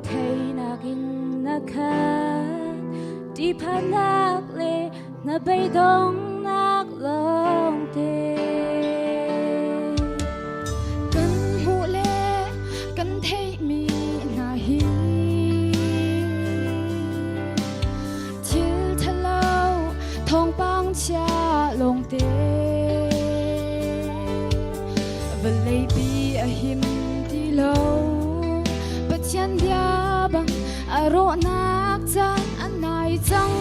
thấy nakin nakat di panak le na bay dong nak long te kan hu le kan thấy mi na hi til thalau thong pang cha long te và lấy bi a him ti lâu bất chân dia bang a ro nak chan an nai chang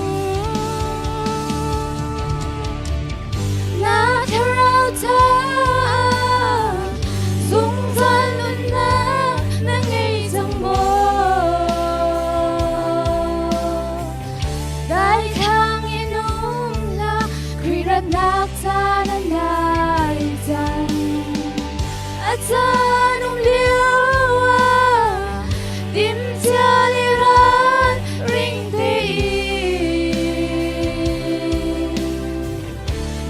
na tharau cha sung chan lun na ngei chang mo dai thang inum la krirat nak chan an nai chang a chan liu tim cha li ran ring te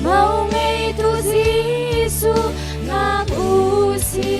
mau ngei tu Giêsu ngak u si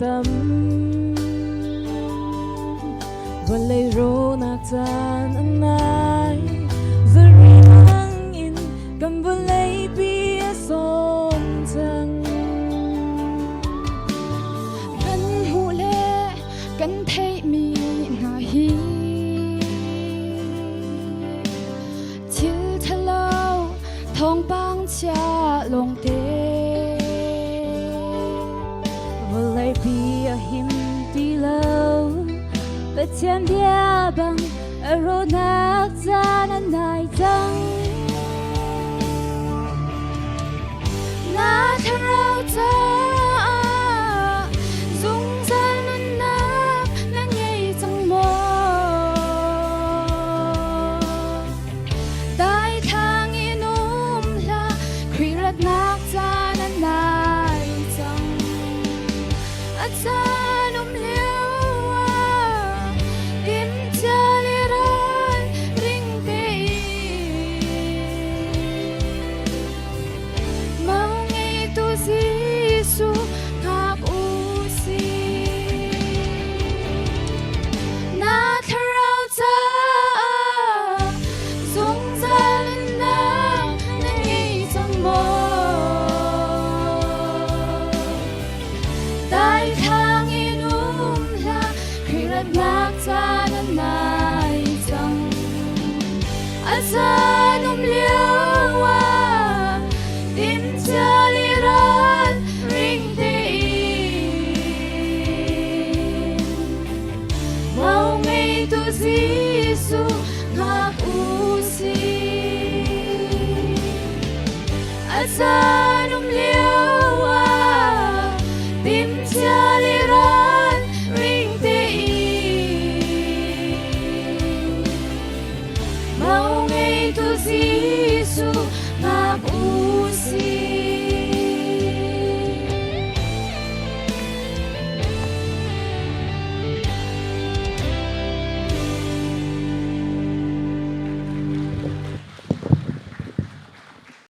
tâm và lấy rô nạc chan an nai giờ rin nang in cầm và lấy bia son chăng kan hu le kan thấy mi na hi til thalau thong pang cha long te lại bị him đi lâu bất chân dia bang ro nak chan an nai chang na tharau cha dung chan lun na ngei chang mo dai thang inum la krirat nak chan an nai chang chan liu tim cha li ran ring te mau ngei tu Giêsu ngak u si na tharau cha dung chan na ngei chang mo dai thang inum la krirat nak chan an nai chang a chan liu tim cha li ran ring te mau ngei tu Giêsu ngak u si a chan